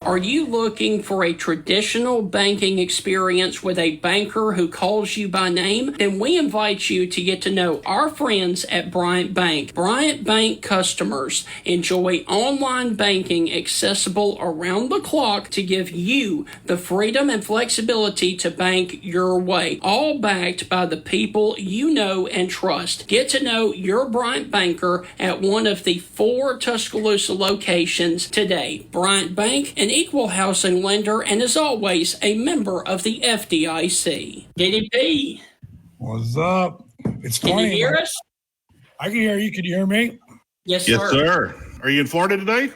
Are you looking for a traditional banking experience with a banker who calls you by name? Then we invite you to get to know our friends at Bryant Bank. Bryant Bank customers enjoy online banking accessible around the clock to give you the freedom and flexibility to bank your way, all backed by the people you know and trust. Get to know your Bryant banker at one of the 4 Tuscaloosa locations today. Bryant Bank, an equal housing lender, and as always, a member of the FDIC. DDP. What's up? It's funny. Can you hear us? I can hear you. Can you hear me? Yes, sir. Yes, sir. Are you in Florida today?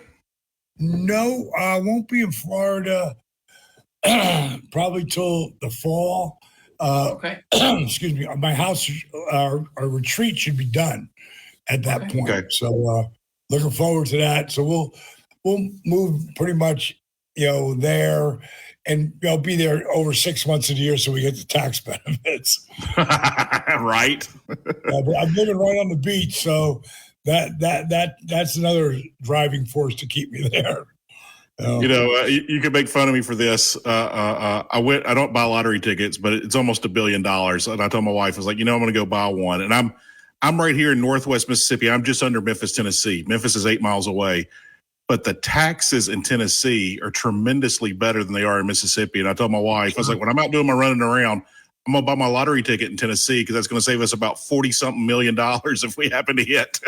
No, I won't be in Florida probably till the fall. Okay. Excuse me. My house, our retreat should be done at that point. Okay. So looking forward to that. So we'll move pretty much, there, and I'll be there over 6 months of the year, so we get the tax benefits. Right. But I'm living right on the beach, so that's another driving force to keep me there. You can make fun of me for this. I don't buy lottery tickets, but it's almost $1 billion. And I told my wife, I was like, I'm going to go buy one. And I'm right here in Northwest Mississippi. I'm just under Memphis, Tennessee. Memphis is 8 miles away. But the taxes in Tennessee are tremendously better than they are in Mississippi. And I told my wife, I was like, when I'm out doing my running around, I'm going to buy my lottery ticket in Tennessee because that's going to save us about $40-something million if we happen to hit.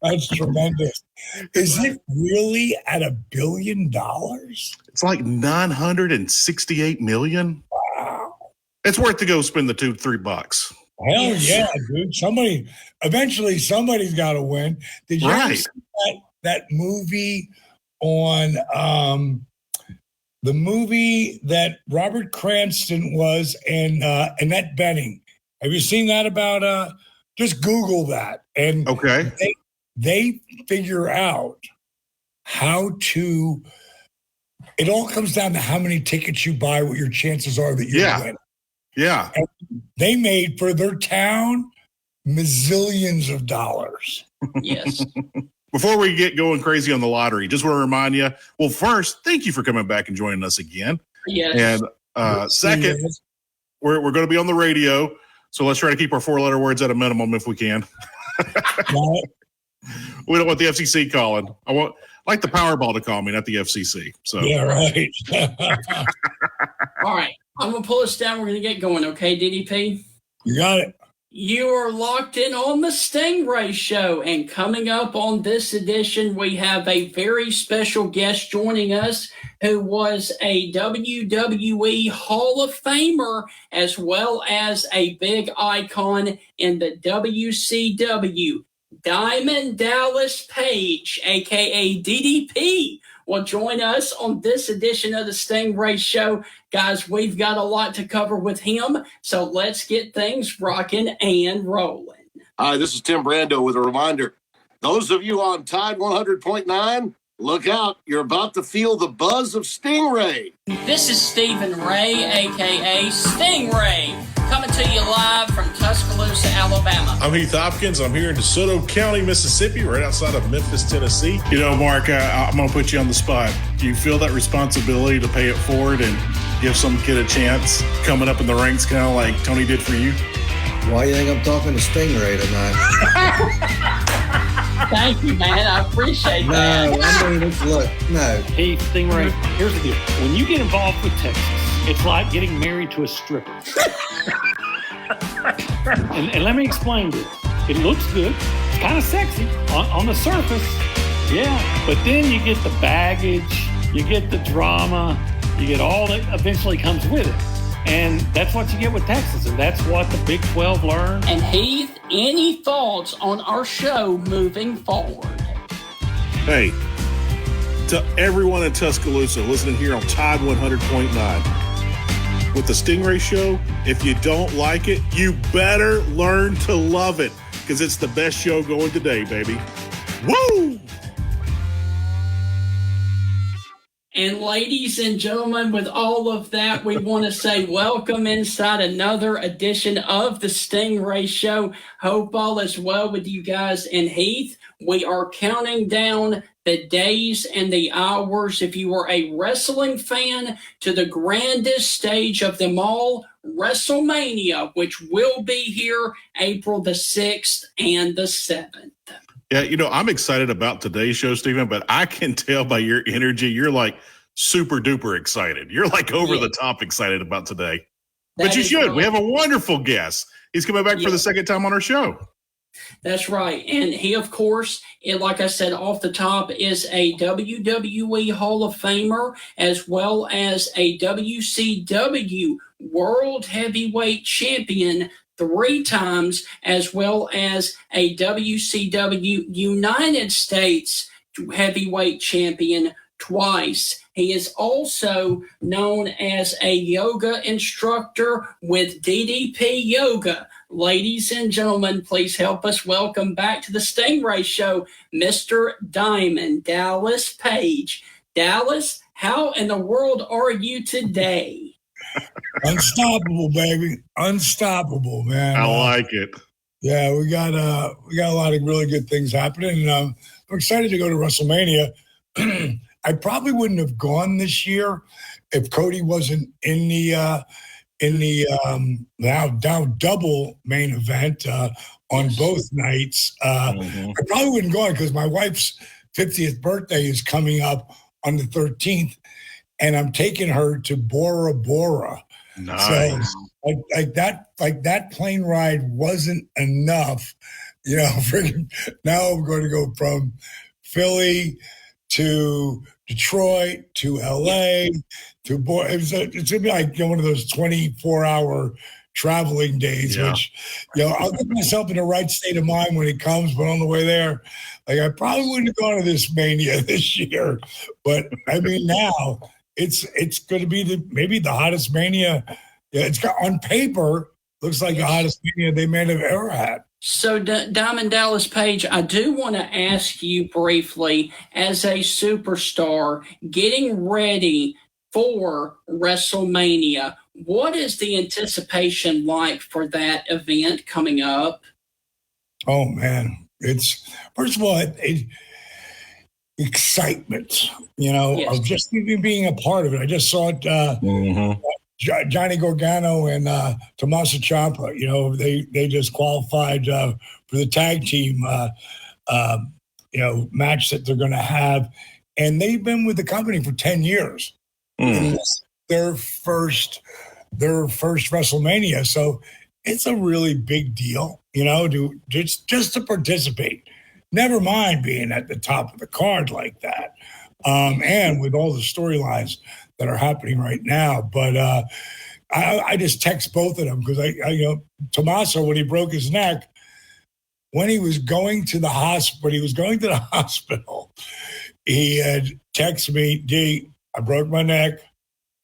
That's tremendous. Is it really at $1 billion? It's like $968 million. Wow. It's worth to go spend the $2-3. Hell yeah, dude. Eventually somebody's got to win. Did you ever see that movie on the movie that Robert Cranston was and Annette Bening? Have you seen that about just Google that. And okay. They figure out how to, it all comes down to how many tickets you buy, what your chances are that you win. Yeah. And they made for their town millions of dollars. Yes. Before we get going crazy on the lottery, just want to remind you, well, first, thank you for coming back and joining us again. Yes. And second, we're going to be on the radio, so let's try to keep our 4-letter words at a minimum if we can. We don't want the FCC calling. I like the Powerball to call me, not the FCC. So yeah, right. All right. I'm going to pull us down. We're going to get going, okay, DDP? You got it. You are locked in on the Stingray Show, and coming up on this edition, we have a very special guest joining us who was a WWE Hall of Famer as well as a big icon in the WCW. Diamond Dallas Page, a.k.a. DDP, will join us on this edition of the Stingray Show. Guys, we've got a lot to cover with him, so let's get things rocking and rolling. Hi, this is Tim Brando with a reminder. Those of you on Tide 100.9, look out. You're about to feel the buzz of Stingray. This is Stephen Ray, a.k.a. Stingray, coming to you live from Tuscaloosa, Alabama. I'm Heath Hopkins. I'm here in DeSoto County, Mississippi, right outside of Memphis, Tennessee. Mark, I'm going to put you on the spot. Do you feel that responsibility to pay it forward and give some kid a chance coming up in the ranks, kind of like Tony did for you? Why do you think I'm talking to Stingray tonight? Thank you, man. I appreciate that. No. Hey, Stingray, here's the deal. When you get involved with Texas, it's like getting married to a stripper. and let me explain this. It looks good. It's kind of sexy on the surface. Yeah. But then you get the baggage, you get the drama, you get all that eventually comes with it. And that's what you get with Texas, and that's what the Big 12 learned. And Heath, any thoughts on our show moving forward? Hey, to everyone in Tuscaloosa listening here on Tide 100.9. With the Stingray Show, if you don't like it, you better learn to love it, because it's the best show going today, baby. Woo! And ladies and gentlemen, with all of that, we want to say welcome inside another edition of the Stingray Show. Hope all is well with you guys. And Heath, we are counting down the days and the hours, if you are a wrestling fan, to the grandest stage of them all, WrestleMania, which will be here April the 6th and the 7th. Yeah, I'm excited about today's show, Stephen, but I can tell by your energy, you're like super duper excited. You're like over the top excited about today. But you should. Right. We have a wonderful guest. He's coming back for the second time on our show. That's right. And he, of course, like I said off the top, is a WWE Hall of Famer as well as a WCW World Heavyweight Champion 3 times, as well as a WCW United States Heavyweight Champion twice. He is also known as a yoga instructor with DDP Yoga. Ladies and gentlemen, please help us welcome back to the Stingray Show, Mr. Diamond Dallas Page. Dallas, how in the world are you today? Unstoppable, baby. Unstoppable, man. I like it. Yeah, we got a lot of really good things happening. I'm excited to go to WrestleMania. I probably wouldn't have gone this year if Cody wasn't in the now double main event on both nights. I probably wouldn't go because my wife's 50th birthday is coming up on the 13th, and I'm taking her to Bora Bora. Nice. So like that plane ride wasn't enough. Now I'm going to go from Philly to Detroit to LA to it's going to be like one of those 24-hour traveling days, which I'll get myself in the right state of mind when it comes. But on the way there, I probably wouldn't have gone to this Mania this year. But I mean, now it's going to be maybe the hottest Mania. Yeah, it's got on paper looks like the hottest Mania they may have ever had. So, Diamond Dallas Page, I do want to ask you briefly, as a superstar getting ready for WrestleMania, what is the anticipation like for that event coming up? Oh, man. It's, first of all, excitement, of just even being a part of it. I just saw it. Johnny Gargano and Tommaso Ciampa, they just qualified for the tag team, match that they're going to have. And they've been with the company for 10 years. It's their first WrestleMania. So it's a really big deal, just to participate. Never mind being at the top of the card like that. And with all the storylines that are happening right now. But I just text both of them because Tommaso, when he broke his neck, when he was going to the hospital, he had texted me, D, I broke my neck.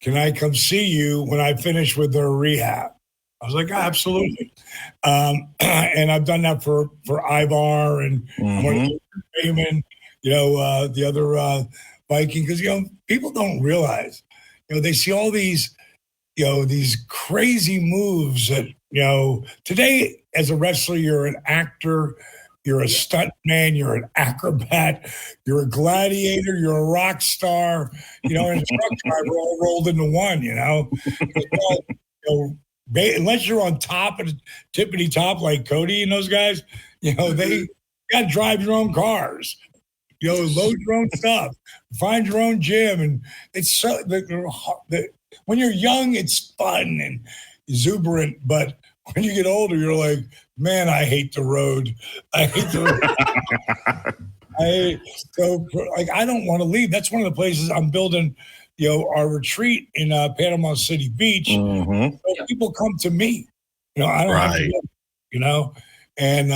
Can I come see you when I finish with the rehab? I was like, absolutely. And I've done that for Ivar and Raymond, the other Viking, because, people don't realize, they see all these, these crazy moves that, today as a wrestler, you're an actor, you're a stunt man, you're an acrobat, you're a gladiator, you're a rock star, and a truck driver all rolled into one, unless you're on top of the tippity top like Cody and those guys, they got to drive your own cars. Load your own stuff, find your own gym. And it's so when you're young, it's fun and exuberant. But when you get older, you're like, man, I hate the road. I hate the road. I don't want to leave. That's one of the places I'm building, our retreat in Panama City Beach. So people come to me. I don't have to go, And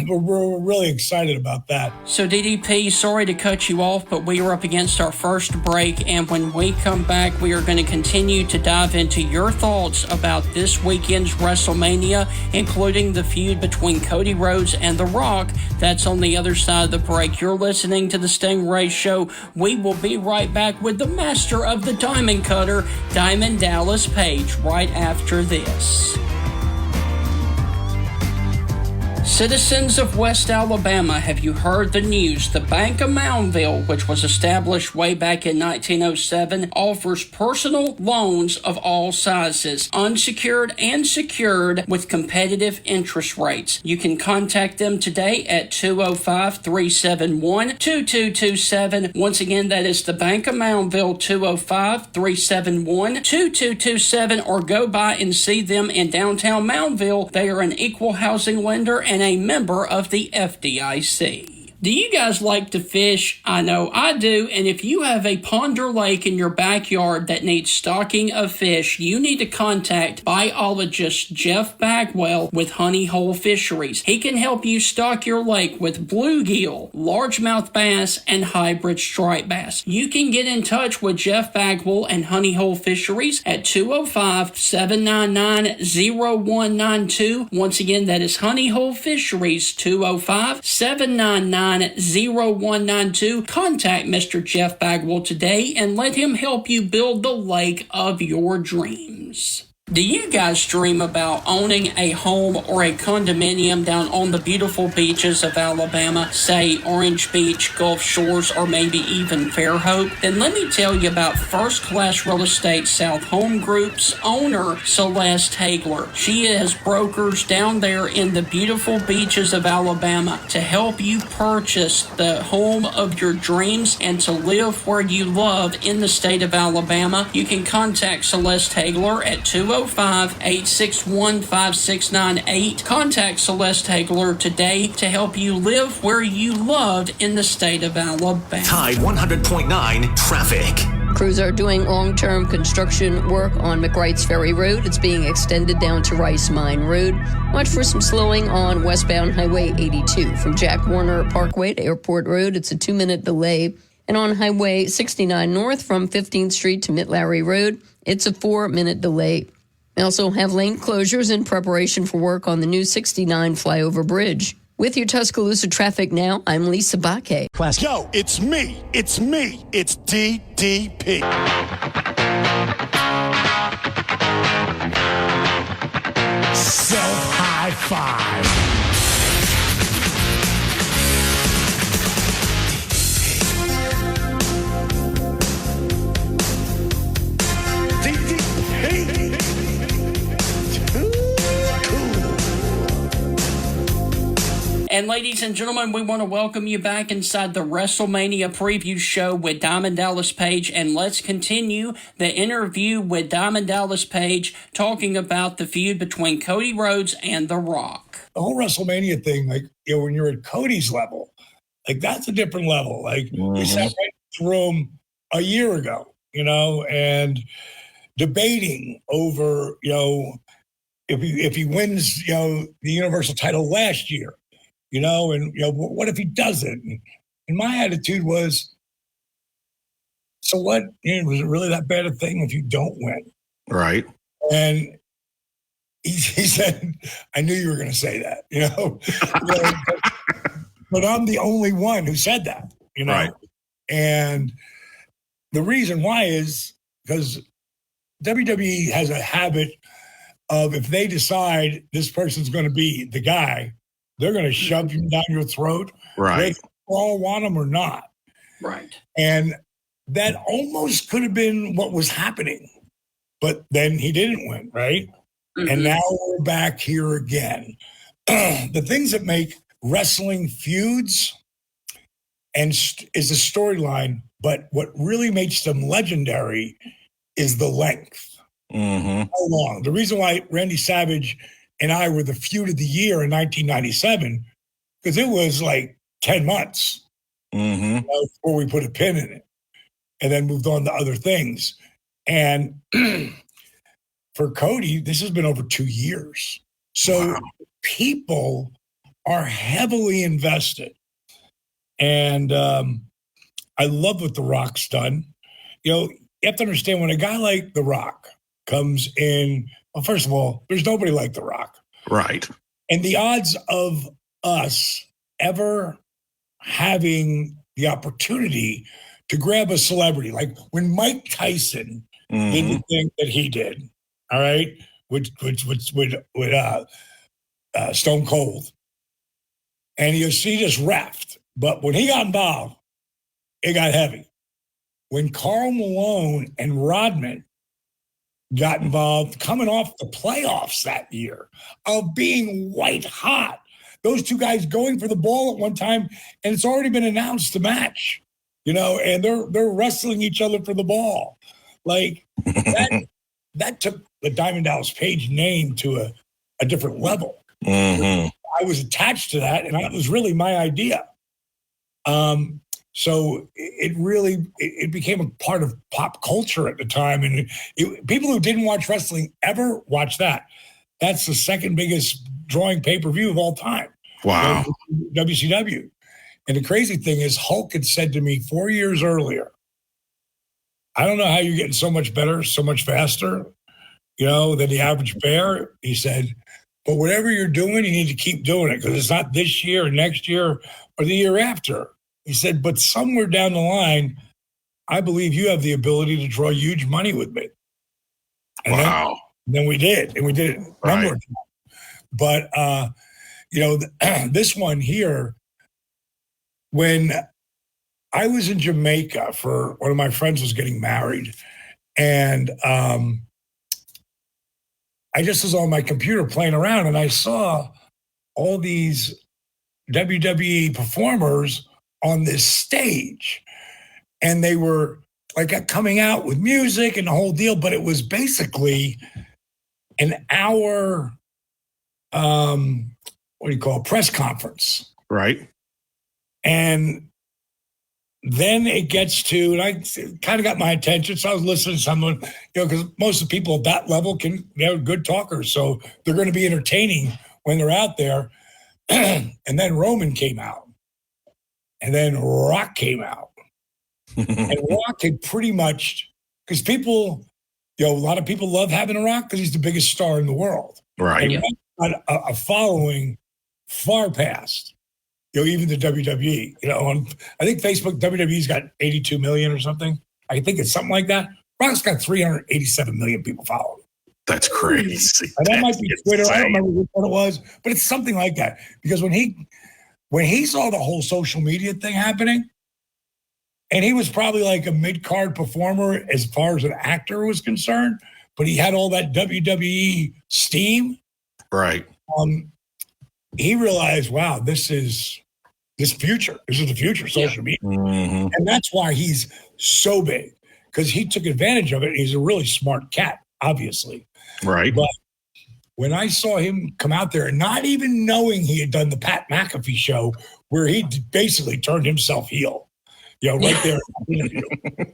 we're really excited about that. So DDP, sorry to cut you off, but we are up against our first break, and when we come back, we are going to continue to dive into your thoughts about this weekend's WrestleMania, including the feud between Cody Rhodes and The Rock. That's on the other side of the break. You're listening to the Stingray Show. We will be right back with the master of the diamond cutter, Diamond Dallas Page, right after this. Citizens of West Alabama, have you heard the news? The Bank of Moundville, which was established way back in 1907, offers personal loans of all sizes, unsecured and secured, with competitive interest rates. You can contact them today at 205-371-2227. Once again, that is the Bank of Moundville, 205-371-2227, or go by and see them in downtown Moundville. They are an equal housing lender and a member of the FDIC. Do you guys like to fish? I know I do, and if you have a pond or lake in your backyard that needs stocking of fish, you need to contact biologist Jeff Bagwell with Honey Hole Fisheries. He can help you stock your lake with bluegill, largemouth bass, and hybrid striped bass. You can get in touch with Jeff Bagwell and Honey Hole Fisheries at 205-799-0192. Once again, that is Honey Hole Fisheries, 205-799-0192. Contact Mr. Jeff Bagwell today and let him help you build the lake of your dreams. Do you guys dream about owning a home or a condominium down on the beautiful beaches of Alabama, say Orange Beach, Gulf Shores, or maybe even Fairhope? Then let me tell you about First Class Real Estate South Home Group's owner, Celeste Hagler. She has brokers down there in the beautiful beaches of Alabama to help you purchase the home of your dreams and to live where you love in the state of Alabama. You can contact Celeste Hagler at 205-861-5698. Contact Celeste Hagler today to help you live where you love in the state of Alabama. Tide 100.9 traffic. Crews are doing long-term construction work on McWright's Ferry Road. It's being extended down to Rice Mine Road. Watch for some slowing on westbound Highway 82 from Jack Warner Parkway to Airport Road. It's a 2-minute delay. And on Highway 69 North from 15th Street to Mitt-Larry Road, it's a 4-minute delay. We also have lane closures in preparation for work on the new 69 flyover bridge. With your Tuscaloosa traffic now, I'm Lisa Baque. Yo, it's me. It's DDP. Self-high five. And ladies and gentlemen, we want to welcome you back inside the WrestleMania preview show with Diamond Dallas Page. And let's continue the interview with Diamond Dallas Page talking about the feud between Cody Rhodes and The Rock. The whole WrestleMania thing, like, you know, when you're at Cody's level, like, that's a different level. Like, we sat right in the room a year ago, you know, and debating over, you know, if he wins, you know, the Universal title last year. You know, and, you know, what if he doesn't? And my attitude was, so what? You know, was it really that bad a thing if you don't win? Right. And he said, I knew you were going to say that, you know, but I'm the only one who said that, you know. Right. And the reason why is because WWE has a habit of, if they decide this person's going to be the guy, they're going to shove you down your throat. Right. They all want them or not. Right. And that almost could have been what was happening. But then he didn't win, right? Mm-hmm. And now we're back here again. The things that make wrestling feuds is the storyline, but what really makes them legendary is the length. Mm-hmm. How long? The reason why Randy Savage and I were the feud of the year in 1997, because it was like 10 months before we put a pin in it and then moved on to other things. And for Cody, this has been over 2 years. So people are heavily invested. And I love what The Rock's done. You have to understand when a guy like The Rock comes in, well, first of all, there's nobody like The Rock. Right. And the odds of us ever having the opportunity to grab a celebrity, like when Mike Tyson did the thing that he did, all right, with Stone Cold, and he just reffed. But when he got involved, it got heavy. When Karl Malone and Rodman got involved, coming off the playoffs that year of being white hot, those two guys going for the ball at one time, and it's already been announced the match, and they're wrestling each other for the ball. Like that took the Diamond Dallas Page name to a different level. I was attached to that, and that was really my idea. So it became a part of pop culture at the time, and people who didn't watch wrestling ever watched that. That's the second biggest drawing pay-per-view of all time. Wow. WCW. And the crazy thing is, Hulk had said to me 4 years earlier, I don't know how you're getting so much better, so much faster, than the average bear. He said, but whatever you're doing, you need to keep doing it, because it's not this year or next year or the year after. He said, but somewhere down the line, I believe you have the ability to draw huge money with me. And wow. Then we did. And we did it a number of times. But, this one here, when I was in Jamaica for one of my friends was getting married, and I just was on my computer playing around, and I saw all these WWE performers on this stage, and they were like coming out with music and the whole deal, but it was basically an hour, press conference. Right. And then it gets to, and I kind of got my attention. So I was listening to someone, because most of the people at that level they're good talkers. So they're going to be entertaining when they're out there. And then Roman came out. And then Rock came out. And Rock had pretty much, because people, a lot of people love having a Rock because he's the biggest star in the world. Right. And Rock had a following far past, even the WWE. I think Facebook, WWE's got 82 million or something. I think it's something like that. Rock's got 387 million people following. That's crazy. And that might be Twitter. I don't remember what it was, but it's something like that. Because when he saw the whole social media thing happening, and he was probably like a mid-card performer as far as an actor was concerned, but he had all that WWE steam. Right. He realized, wow, this is future. This is the future, social media. Mm-hmm. And that's why he's so big, because he took advantage of it. He's a really smart cat, obviously. Right. But when I saw him come out there, not even knowing he had done the Pat McAfee show, where he basically turned himself heel, right there.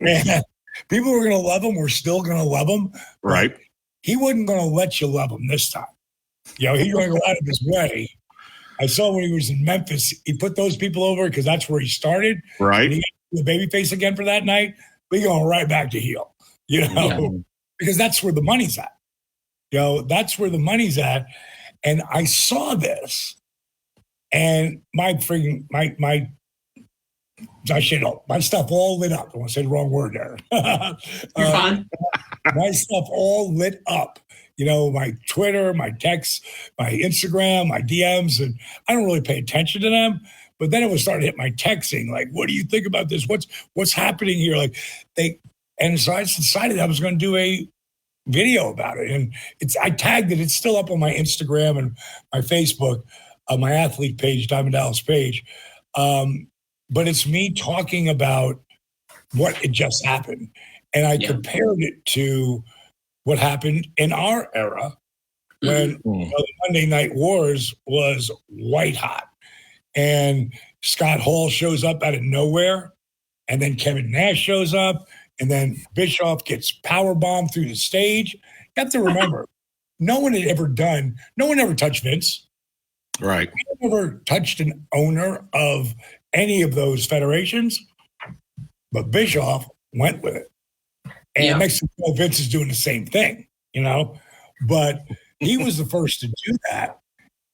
And people were going to love him. We're still going to love him. Right. He wasn't going to let you love him this time. He's going to go out of his way. I saw when he was in Memphis, he put those people over because that's where he started. Right. And he got the babyface again for that night. We're going right back to heel, because that's where the money's at. That's where the money's at. And I saw this, and my stuff all lit up. I want to say the wrong word there. You're fine. My stuff all lit up. My Twitter, my texts, my Instagram, my DMs, and I don't really pay attention to them. But then it was starting to hit my texting, like, what do you think about this? What's happening here? And so I decided I was going to do a video about it. And I tagged it. It's still up on my Instagram and my Facebook, my athlete page, Diamond Dallas page. But it's me talking about what had just happened. And I compared it to what happened in our era when the Monday Night Wars was white hot. And Scott Hall shows up out of nowhere. And then Kevin Nash shows up. And then Bischoff gets powerbombed through the stage. You have to remember, no one ever touched Vince. Right. I never touched an owner of any of those federations, but Bischoff went with it. And it makes me feel Vince is doing the same thing, but he was the first to do that.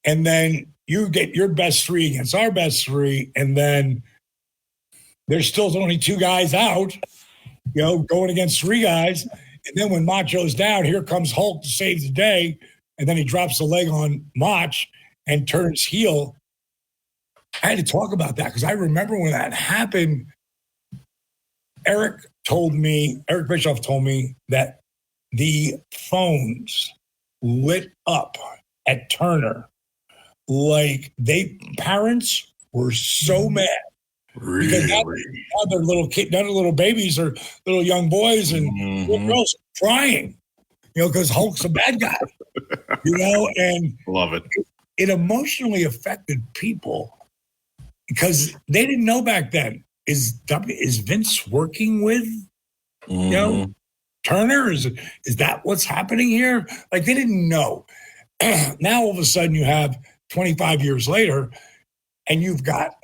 And then you get your best three against our best three, and then there's still only two guys out, going against three guys. And then when Macho's down, here comes Hulk to save the day, and then he drops the leg on Mach and turns heel. I had to talk about that because I remember when that happened, Eric Bischoff told me that the phones lit up at Turner. Like parents were so mad. Really? Because now their little kid, none of the little babies or little young boys and little girls crying, because Hulk's a bad guy, and love it. It emotionally affected people because they didn't know back then. Is Vince working with, Turner? Is that what's happening here? Like they didn't know. Now all of a sudden you have 25 years later, and you've got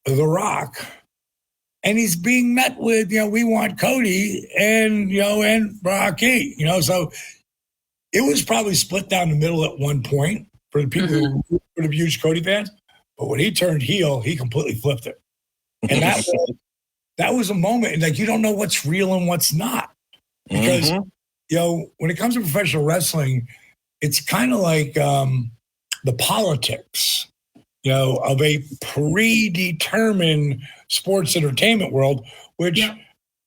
The Rock, and he's being met with, we want Cody and Rocky, so it was probably split down the middle at one point for the people who would have huge Cody fans. But when he turned heel, he completely flipped it. And that was a moment, like you don't know what's real and what's not. Because, when it comes to professional wrestling, it's kind of like the politics, of a predetermined sports entertainment world, which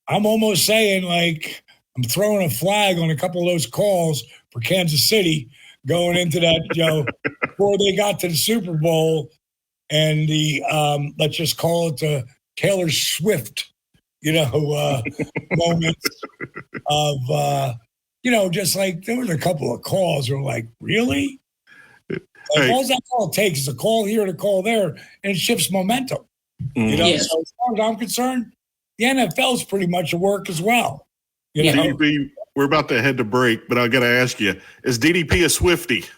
I'm almost saying, like, I'm throwing a flag on a couple of those calls for Kansas City going into that, before they got to the Super Bowl and the, let's just call it the Taylor Swift, moments of, just like there was a couple of calls that were like, really? All that call takes is a call here and a call there, and it shifts momentum. Yes. So as far as I'm concerned, the NFL is pretty much a work as well. DDP, we're about to head to break, but I got to ask you: is DDP a Swiftie?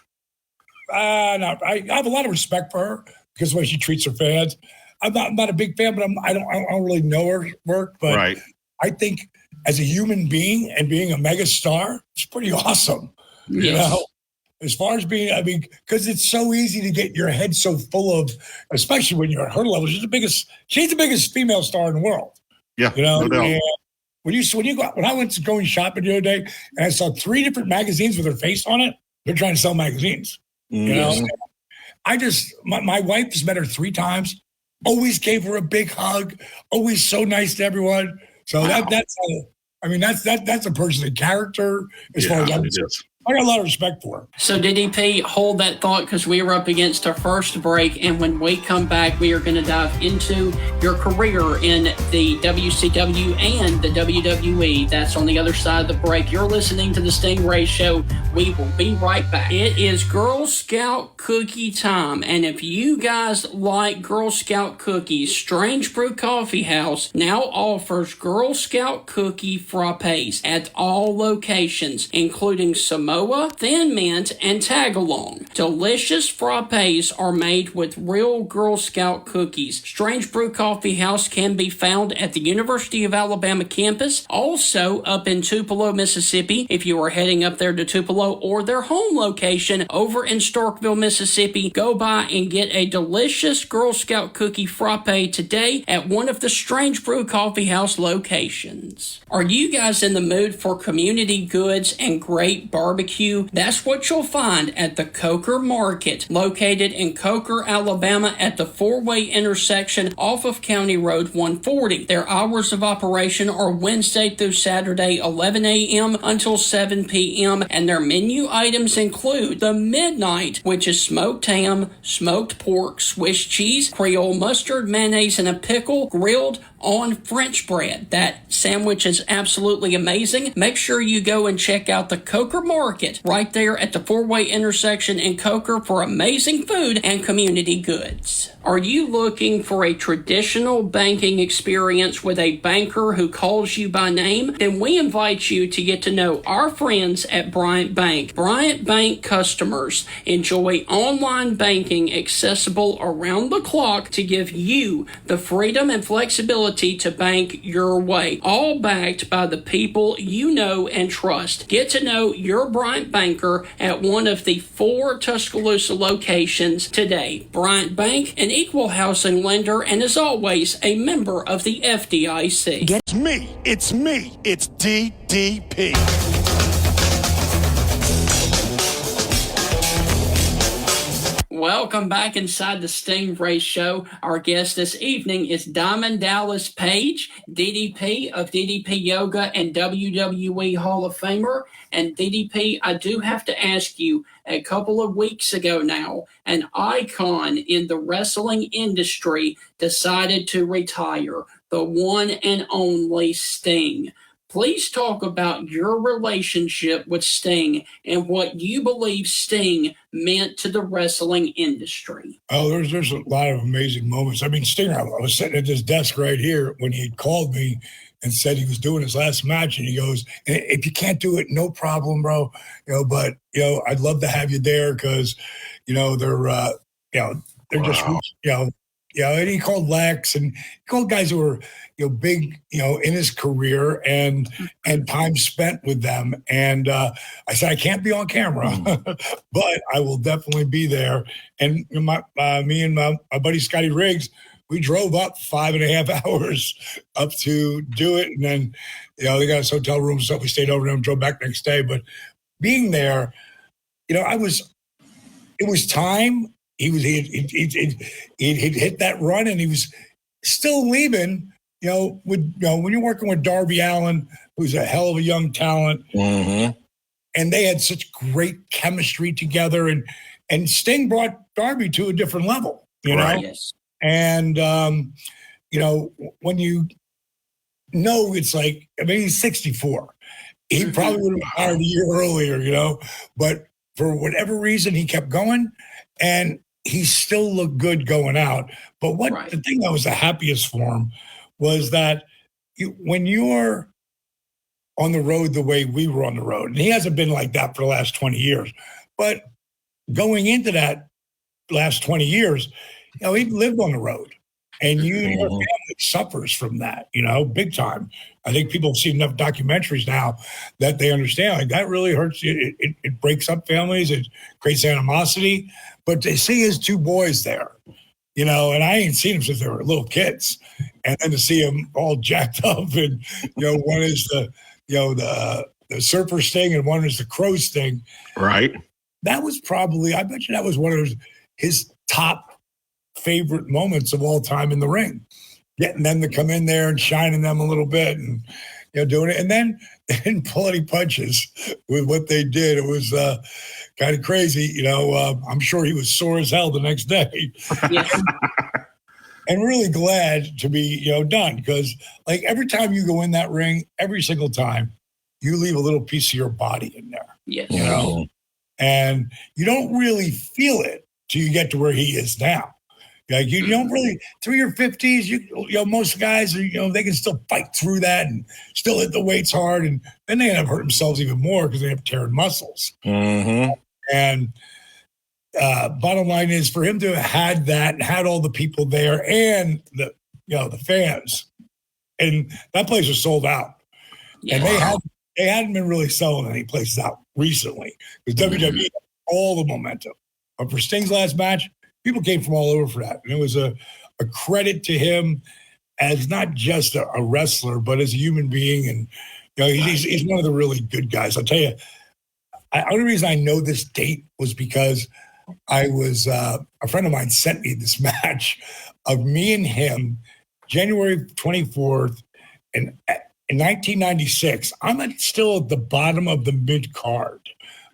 No, I have a lot of respect for her because of the way she treats her fans. I'm not a big fan, but I don't really know her work. But I think as a human being and being a mega star, it's pretty awesome. Yes. As far as being, because it's so easy to get your head so full of, especially when you're at her level. She's the biggest female star in the world. Yeah, no doubt. And when I went to going shopping the other day and I saw 3 different magazines with her face on it, they're trying to sell magazines. My wife has met her 3 times. Always gave her a big hug. Always so nice to everyone. So that's a person of character as far as I'm concerned. I got a lot of respect for her. So DDP, hold that thought because we are up against our first break, and when we come back, we are going to dive into your career in the WCW and the WWE. That's on the other side of the break. You're listening to the Stingray Show. We will be right back. It is Girl Scout cookie time, and if you guys like Girl Scout cookies, Strange Brew Coffee House now offers Girl Scout cookie frappes at all locations, including Samoa, Thin Mint, and Tagalong. Delicious frappes are made with real Girl Scout cookies. Strange Brew Coffee House can be found at the University of Alabama campus, also up in Tupelo, Mississippi, if you are heading up there to Tupelo, or their home location over in Starkville, Mississippi. Go by and get a delicious Girl Scout cookie frappe today at one of the Strange Brew Coffee House locations. Are you guys in the mood for community goods and great barbecue? That's what you'll find at the Coker Market, located in Coker, Alabama at the 4-way intersection off of County Road 140. Their hours of operation are Wednesday through Saturday, 11 a.m. until 7 p.m., and their menu items include the Midnight, which is smoked ham, smoked pork, Swiss cheese, Creole mustard, mayonnaise, and a pickle, grilled on French bread. That sandwich is absolutely amazing. Make sure you go and check out the Coker Market right there at the four-way intersection in Coker for amazing food and community goods. Are you looking for a traditional banking experience with a banker who calls you by name? Then we invite you to get to know our friends at Bryant Bank. Bryant Bank customers enjoy online banking accessible around the clock to give you the freedom and flexibility to bank your way, all backed by the people you know and trust. Get to know your Bryant banker at one of the 4 Tuscaloosa locations today. Bryant Bank, an equal housing lender, and as always, a member of the FDIC. It's me. It's DDP. Welcome back inside the Stingray Show. Our guest this evening is Diamond Dallas Page, DDP of DDP Yoga and WWE Hall of Famer. And DDP, I do have to ask you, a couple of weeks ago now, an icon in the wrestling industry decided to retire, the one and only Sting. Please talk about your relationship with Sting and what you believe Sting meant to the wrestling industry. Oh, there's a lot of amazing moments. I mean, Sting, I was sitting at this desk right here when he called me and said he was doing his last match, and he goes, "If you can't do it, no problem, bro. But I'd love to have you there because, they're just, and he called Lex and he called guys who were, big, in his career and time spent with them. And I said, I can't be on camera, but I will definitely be there. And me and my buddy Scotty Riggs, we drove up 5.5 hours up to do it. And then, they got us hotel rooms, so we stayed over there and drove back next day. But being there, it was time. He hit that run, and he was still leaving. When you're working with Darby Allin, who's a hell of a young talent, and they had such great chemistry together, and Sting brought Darby to a different level. Yes. And when it's like, he's 64. He probably would have retired a year earlier, but for whatever reason, he kept going. And he still looked good going out. But the thing that was the happiest for him was that when you're on the road the way we were on the road, and he hasn't been like that for the last 20 years, but going into that last 20 years, he lived on the road. And your family suffers from that, big time. I think people have seen enough documentaries now that they understand, like, that really hurts. It breaks up families. It creates animosity. But to see his 2 boys there, and I ain't seen them since they were little kids. And then to see them all jacked up, and, one is the surfer Sting and one is the crow Sting. Right. That was probably, I bet you that was one of his top favorite moments of all time in the ring, getting them to come in there and shining them a little bit and doing it, and then they didn't pull any punches with what they did. It was kind of crazy. I'm sure he was sore as hell the next day. Yes. And really glad to be done, because like every time you go in that ring, every single time you leave a little piece of your body in there. Yes. And you don't really feel it till you get to where he is now. Like you don't really, through your 50s, most guys are, they can still fight through that and still hit the weights hard, and then they end up hurting themselves even more because they have tearing muscles. And bottom line is, for him to have had that and had all the people there and the fans, and that place was sold out. Yeah. And they hadn't been really selling any places out recently because WWE had all the momentum. But for Sting's last match, people came from all over for that. And it was a credit to him as not just a wrestler, but as a human being. And, he's one of the really good guys. I'll tell you, the only reason I know this date was because I was, a friend of mine sent me this match of me and him, January 24th. And in 1996, I'm still at the bottom of the mid card.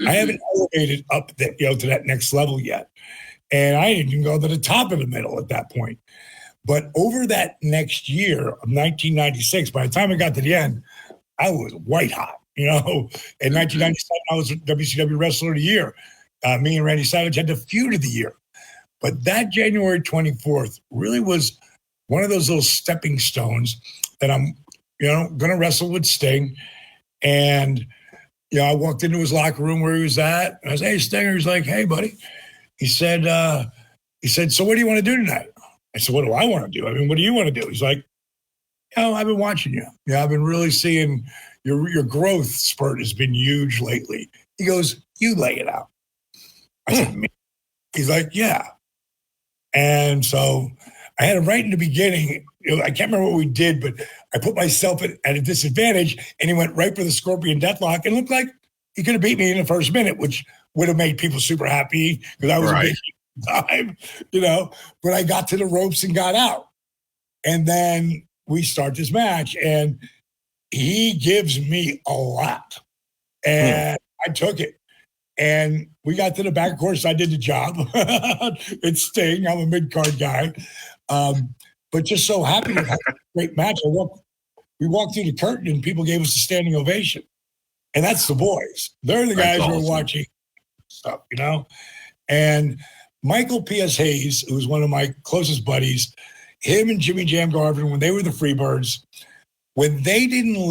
I haven't elevated up to that next level yet. And I didn't even go to the top of the middle at that point. But over that next year of 1996, by the time I got to the end, I was white hot. In 1997, I was WCW Wrestler of the Year. Me and Randy Savage had the feud of the year. But that January 24th really was one of those little stepping stones that I'm, going to wrestle with Sting. And, I walked into his locker room where he was at. And I was, hey, Stinger. He's like, hey, buddy. He said, so what do you want to do tonight? I said, what do I want to do? I mean, what do you want to do? He's like, I've been watching you. I've been really seeing your growth spurt has been huge lately. He goes, you lay it out. I said, me? He's like, yeah. And so I had him right in the beginning. I can't remember what we did, but I put myself at a disadvantage, and he went right for the Scorpion Deathlock, and looked like he could have beat me in the first minute, which would have made people super happy because I was a big time, But I got to the ropes and got out. And then we start this match, and he gives me a lot. And I took it. And we got to the back. Of course, I did the job. It's Sting. I'm a mid-card guy. But just so happy to have a great match. We walked through the curtain, and people gave us a standing ovation. And that's the boys. They're the guys who are watching stuff, And Michael P.S. Hayes, who was one of my closest buddies, him and Jimmy Jam Garvin, when they were the Freebirds, when they didn't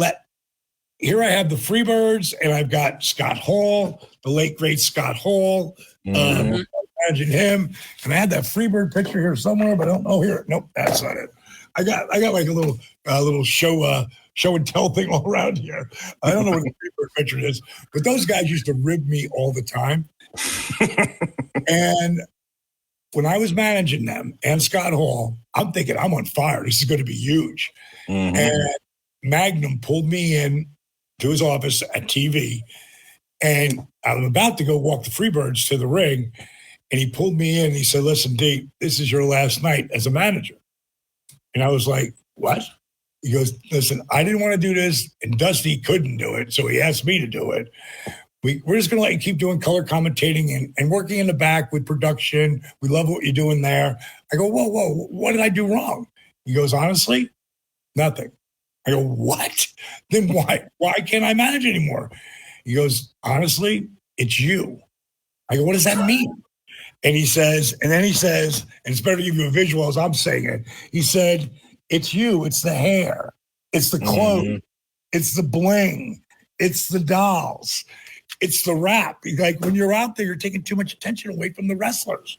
here I have the Freebirds, and I've got Scott Hall, the late, great Scott Hall. Imagine him. And I had that Freebird picture here somewhere, but I don't know here. Nope, that's not it. I got like a little show and tell thing all around here. I don't know what the Freebird picture is, but those guys used to rib me all the time. And when I was managing them and Scott Hall, I'm thinking, I'm on fire. This is going to be huge. And Magnum pulled me in to his office at TV, and I'm about to go walk the Freebirds to the ring, and he pulled me in and he said, listen, D, this is your last night as a manager. And I was like, what? He goes, listen, I didn't want to do this, and Dusty couldn't do it, so he asked me to do it. We're just going to let you keep doing color commentating and working in the back with production. We love what you're doing there. I go, whoa, what did I do wrong? He goes, honestly, nothing. I go, what? Then why can't I manage anymore? He goes, honestly, it's you. I go, what does that mean? And he says, and it's better to give you a visual as I'm saying it. He said, it's you. It's the hair. It's the clothes. It's the bling. It's the dolls. It's the rap. Like when you're out there, you're taking too much attention away from the wrestlers,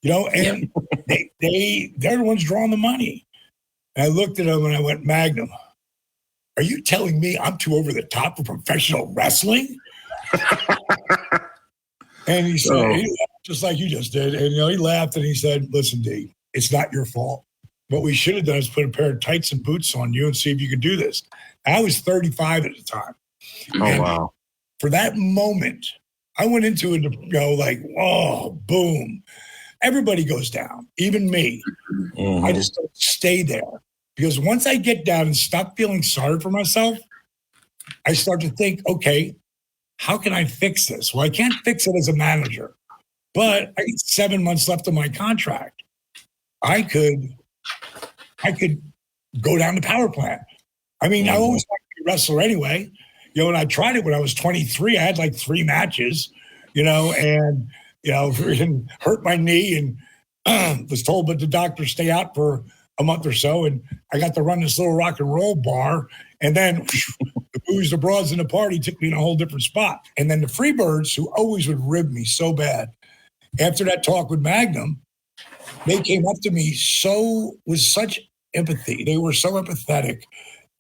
and they're the ones drawing the money. And I looked at him and I went, Magnum, are you telling me I'm too over the top for professional wrestling? And he said, he laughed just like you just did. And, he laughed and he said, listen, D, it's not your fault. What we should have done is put a pair of tights and boots on you and see if you could do this. I was 35 at the time. Wow. For that moment, I went into it, like, oh, boom. Everybody goes down, even me. I just don't stay there. Because once I get down and stop feeling sorry for myself, I start to think, okay, how can I fix this? Well, I can't fix it as a manager, but I got 7 months left of my contract. I could go down to power plant. I mean, I always wanted to be a wrestler anyway. And I tried it when I was 23. I had like 3 matches, and hurt my knee and was told by the doctor stay out for a month or so. And I got to run this little rock and roll bar. And then the booze, the broads, and the party took me in a whole different spot. And then the Freebirds, who always would rib me so bad, after that talk with Magnum, they came up to me with such empathy. They were so empathetic.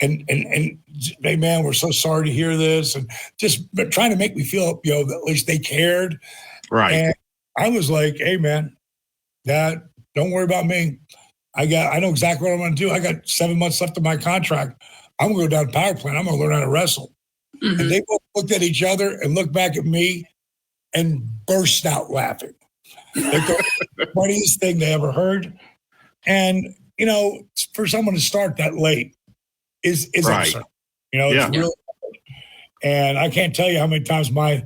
And hey, man, we're so sorry to hear this. And just trying to make me feel, that at least they cared. Right. And I was like, hey, man, Dad, don't worry about me. I know exactly what I'm going to do. I got 7 months left of my contract. I'm going to go down to power plant. I'm going to learn how to wrestle. And they both looked at each other and looked back at me and burst out laughing. Like the funniest thing they ever heard. And, for someone to start that late is right. absurd. It's really hard. And I can't tell you how many times my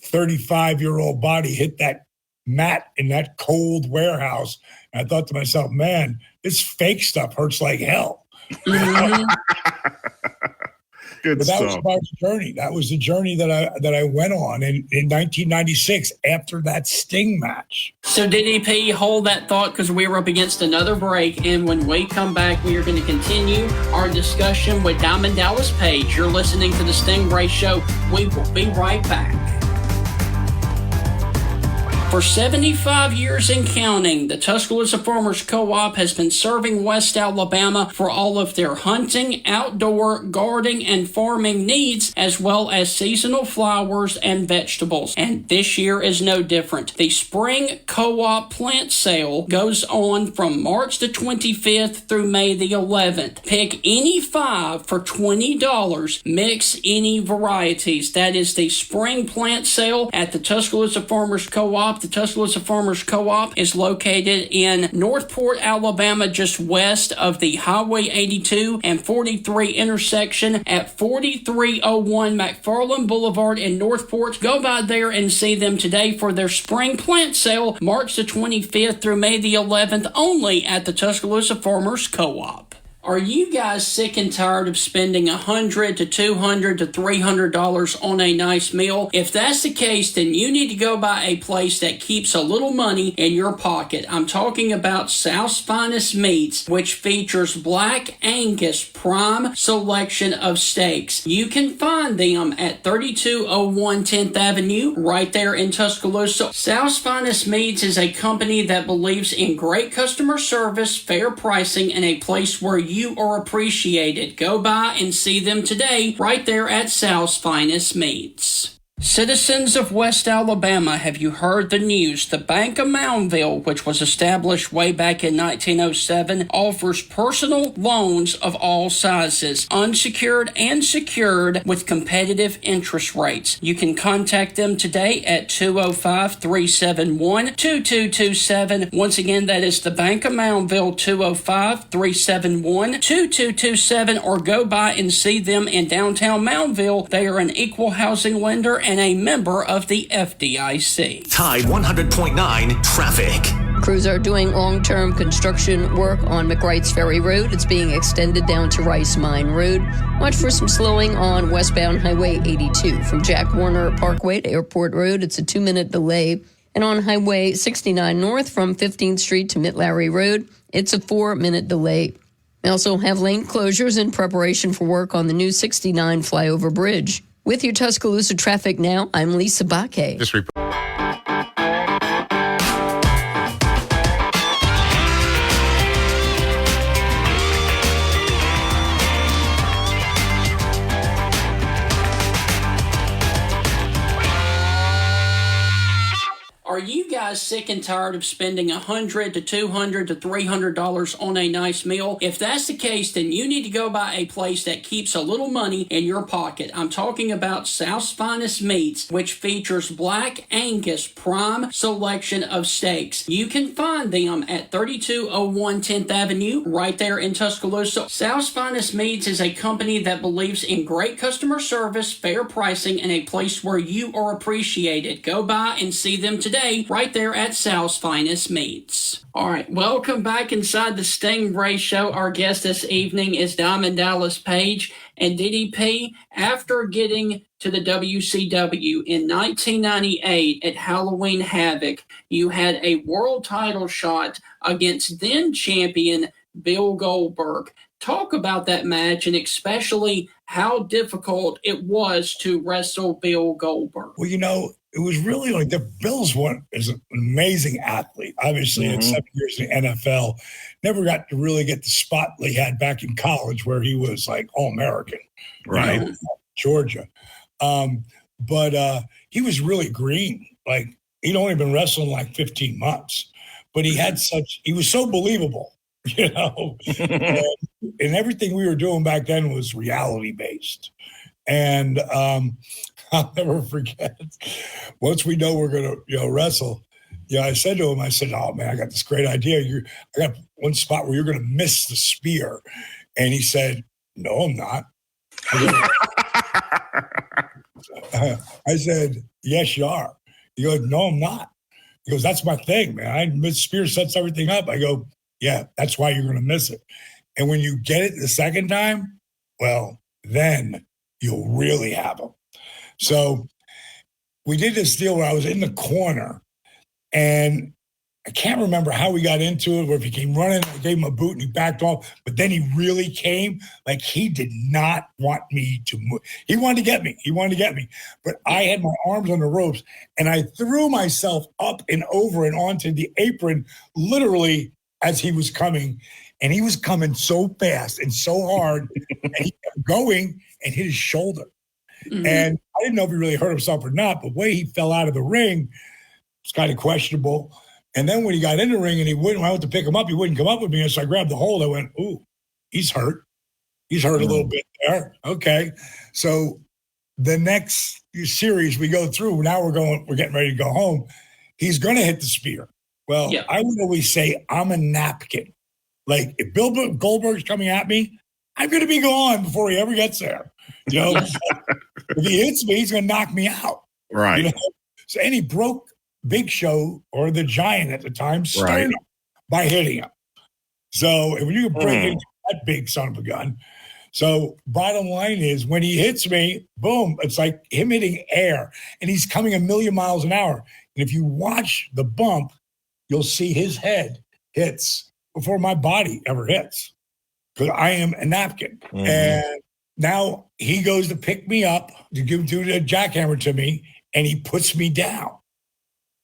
35-year-old body hit that mat in that cold warehouse And I thought to myself, man, this fake stuff hurts like hell. Mm-hmm. Good But that stuff. was my journey. That was the journey that I went on in 1996 after that Sting match. So DDP, hold that thought because we're up against another break. And when we come back, we are going to continue our discussion with Diamond Dallas Page. You're listening to the Stingray Show. We will be right back. For 75 years and counting, the Tuscaloosa Farmers Co-op has been serving West Alabama for all of their hunting, outdoor, gardening, and farming needs, as well as seasonal flowers and vegetables. And this year is no different. The Spring Co-op Plant Sale goes on from March the 25th through May the 11th. Pick any 5 for $20. Mix any varieties. That is the Spring Plant Sale at the Tuscaloosa Farmers Co-op. The Tuscaloosa Farmers Co-op is located in Northport, Alabama, just west of the Highway 82 and 43 intersection at 4301 McFarland Boulevard in Northport. Go by there and see them today for their spring plant sale, March the 25th through May the 11th, only at the Tuscaloosa Farmers Co-op. Are you guys sick and tired of spending $100 to $200 to $300 on a nice meal? If that's the case, then you need to go by a place that keeps a little money in your pocket. I'm talking about South's Finest Meats, which features Black Angus prime selection of steaks. You can find them at 3201 10th Avenue, right there in Tuscaloosa. South's Finest Meats is a company that believes in great customer service, fair pricing, and a place where you are appreciated. Go by and see them today right there at South's Finest Meats. Citizens of West Alabama, have you heard the news? The Bank of Moundville, which was established way back in 1907, offers personal loans of all sizes, unsecured and secured, with competitive interest rates. You can contact them today at 205-371-2227. Once again, that is the Bank of Moundville, 205-371-2227, or go by and see them in downtown Moundville. They are an equal housing lender and a member of the FDIC. Tide 100.9 traffic. Crews are doing long-term construction work on McWright's Ferry Road. It's being extended down to Rice Mine Road. Watch for some slowing on westbound Highway 82 from Jack Warner Parkway to Airport Road. It's a 2-minute delay. And on Highway 69 North from 15th Street to Mitt-Larry Road, it's a 4-minute delay. We also have lane closures in preparation for work on the new 69 flyover bridge. With your Tuscaloosa traffic now, I'm Lisa Baque. This report. Are you guys sick and tired of spending $100 to $200 to $300 on a nice meal? If that's the case, then you need to go by a place that keeps a little money in your pocket. I'm talking about South's Finest Meats, which features Black Angus prime selection of steaks. You can find them at 3201 10th Avenue, right there in Tuscaloosa. South's Finest Meats is a company that believes in great customer service, fair pricing, and a place where you are appreciated. Go by and see them today, right there at South's Finest Meats. All right, welcome back inside the Stingray Show. Our guest this evening is Diamond Dallas Page. And DDP, after getting to the WCW in 1998 at Halloween Havoc, you had a world title shot against then champion Bill Goldberg. Talk about that match and especially how difficult it was to wrestle Bill Goldberg. Well, you know, it was really like Bill's one is an amazing athlete. Obviously, in 7 years in the NFL, never got to really get the spot he had back in college where he was like All-American, Right. you know, Georgia. But he was really green. Like, he'd only been wrestling like 15 months, but he was so believable, you know, and everything we were doing back then was reality based. And I'll never forget, once we know we're going to, wrestle, I said to him, I said, oh man, I got this great idea. I got one spot where you're going to miss the spear. And he said, no, I'm not. I said, yes, you are. He goes, no, I'm not. He goes, that's my thing, man. Spear sets everything up. I go, yeah, that's why you're going to miss it. And when you get it the second time, well, then you'll really have them. So we did this deal where I was in the corner, and I can't remember how we got into it, where if he came running, I gave him a boot and he backed off, but then he really came. Like, he did not want me to move. He wanted to get me. But I had my arms on the ropes, and I threw myself up and over and onto the apron, literally as he was coming. And he was coming so fast and so hard, and he kept going and hit his shoulder. Mm-hmm. And I didn't know if he really hurt himself or not, but the way he fell out of the ring was kind of questionable. And then when he got in the ring and when I went to pick him up, he wouldn't come up with me. And so I grabbed the hold. I went, ooh, he's hurt. He's hurt a little bit there. Okay. So the next series we go through, now we're getting ready to go home. He's going to hit the spear. Well, yeah. I would always say I'm a napkin. Like, if Bill Goldberg's coming at me, I'm going to be gone before he ever gets there. You know, if he hits me, he's going to knock me out. Right. You know? So, and he broke Big Show, or the Giant at the time, sternum by hitting him. So when you can break into that big son of a gun. So bottom line is, when he hits me, boom, it's like him hitting air, and he's coming a million miles an hour. And if you watch the bump, you'll see his head hits before my body ever hits, because I am a napkin. Mm-hmm. And now he goes to pick me up to do the jackhammer to me, and he puts me down.